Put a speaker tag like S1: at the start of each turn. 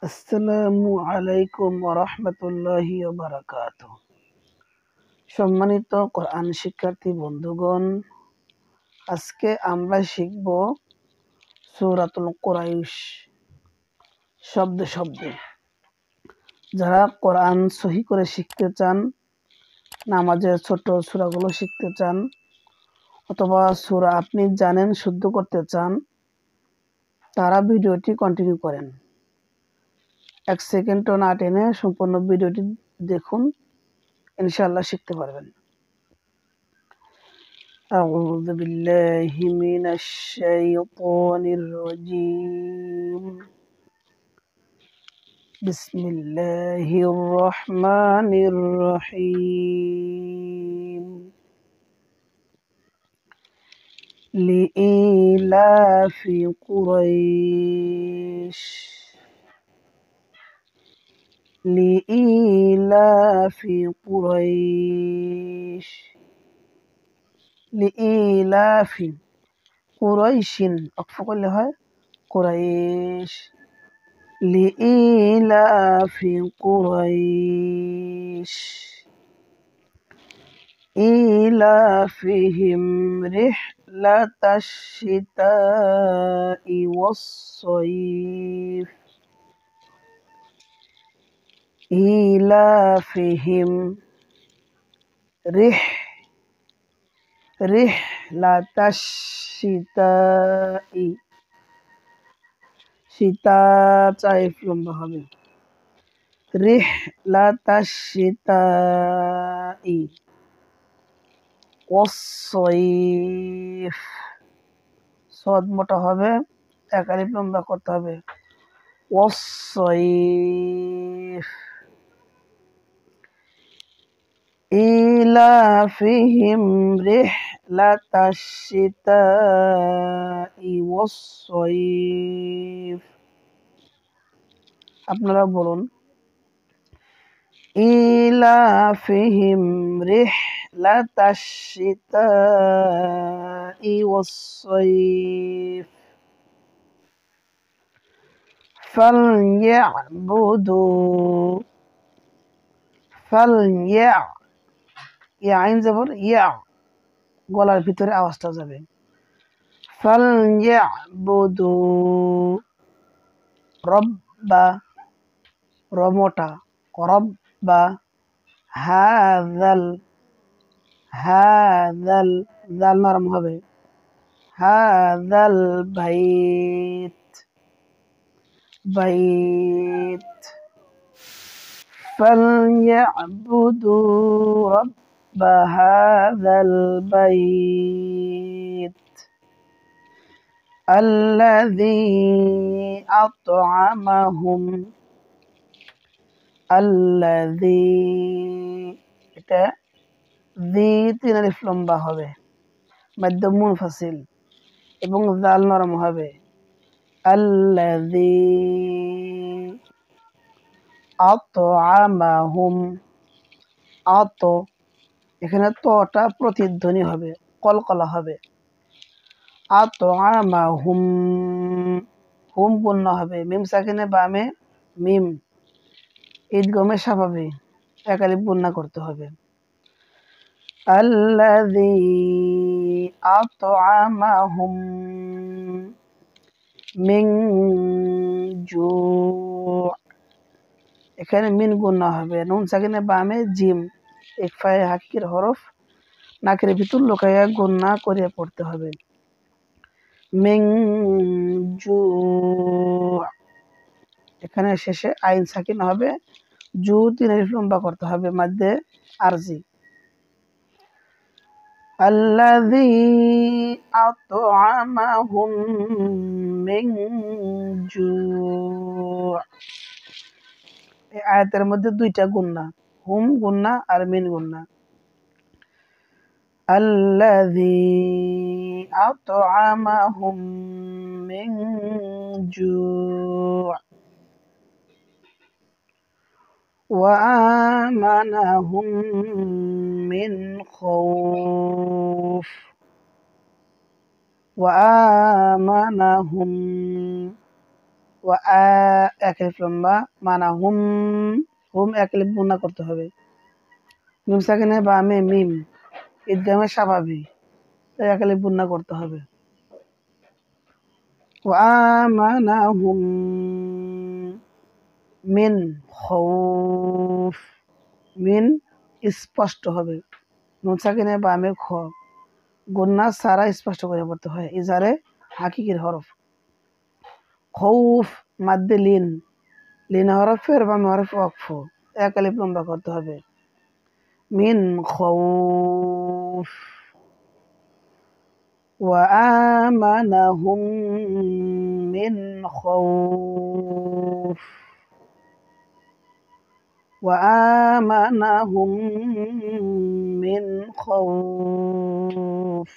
S1: আসসালামু আলাইকুম ওয়া রাহমাতুল্লাহি ওয়া বারাকাতুহু। সম্মানিত কোরআন শিক্ষার্থী বন্ধুগণ, আজকে আমরা শিখব সূরাতুল কুরাইশ শব্দে শব্দে। যারা কোরআন সহি করে শিখতে চান, নামাজের ছোট সূরাগুলো শিখতে চান, অথবা সূরা আপনি জানেন শুদ্ধ করতে চান, তারা ভিডিওটি কন্টিনিউ করেন। 1 সেকেন্ডও না টেনে সম্পূর্ণ ভিডিওটি দেখুন, ইনশাআল্লাহ শিখতে পারবেন। أعوذ بالله من الشيطان الرجيم. بسم الله الرحمن الرحيم. لإيلاف قريش لإيلاف قريش لإيلاف قريش أقفق اللي هاي قريش لإيلاف قريش إيلافهم رحلة الشتاء والصيف إيلافهم رحلة الشتاء শীতা চাইফ লম্বা হবে রিহলাতাশ শিতাই ওয়াস-সাইফ সদ মোটা হবে, এক আলিফ লম্বা করতে হবে ওয়াস-সাইফ ইলাফিহিম রিহলাতাশ শিতাই ওয়াস-সাইফ। আপনারা বলুন ইলাফিহিম রিহলাতাশ শিতাই ওয়াস-সাইফ ফালইয়াবুদু আইন জবর ইয়া, গলার ভিতরে আওয়াজটা যাবে। ফালইয়াবুদু রব্বা, র মোটা, রব্বা হাযাল জাল নরম হবে হাযাল বাইত ফালইয়াবুদু রব্বা হাযাল বাইত আল্লাযী আত'আমাহুম আল্লাযী, এটা জি তিন আলিফ লম্বা হবে, মাদ্দ মুনফাসিল এবং জাল নরম হবে আল্লাযী আত'আমাহুম এখানে তটা প্রতিধ্বনি হবে, কলকলা হবে। আত'আমাহুম হুম পূর্ণ হবে, মিম সাকিনে বামে মিম, ঈদগমে স্বাভাবিক, এক আলিফ গুণনা করতে হবে। আল্লাযী আত'আমাহুম মিন জু', এখানে মিন গুণনা হবে, নুন সাকিনে বামে জিম, ইকফায়ে হাকির হরফ নাকের ভিতর লুকাইয়া গুণনা করে পড়তে হবে। মিন জু', এখানে শেষে আইন সাকিন হবে, জু তিন আলিফ লম্বা করতে হবে, মাদ্দে আরজি। আল্লাযী আত'আমাহুম মিন জু', এই আয়াতের মধ্যে দুইটা গুণনা, হুম গুণনা আর মিন গুণনা। আল্লাযী আত'আমাহুম মিন জু' ওয়া আমানাহুম মিন খাউফ ওয়া আমানাহুম ওয়া আ এক আলিফ লম্বা মানা হুম হুম এক আলিফ গুণা করতে হবে নুন সাকিনে বামে মিম ঈদগামে স্বাভাবিক তাই এক আলিফ গুণা করতে হবে ওয়া আমানাহুম মিন খাউফ মিন স্পষ্ট হবে নুন সাকিনে বামে খ গুন্না সারা স্পষ্ট করে পড়তে হয় ইজারে হাকিকির হরফ খৌফ মাদ্দে লিন লিন হরফের বামে হরফ ওয়াকফ এক আলিফ লম্বা করতে হবে মিন খৌফ ওয়া আমানাহুম মিন খৌফ ওয়া আমানাহুম মিন খৌফ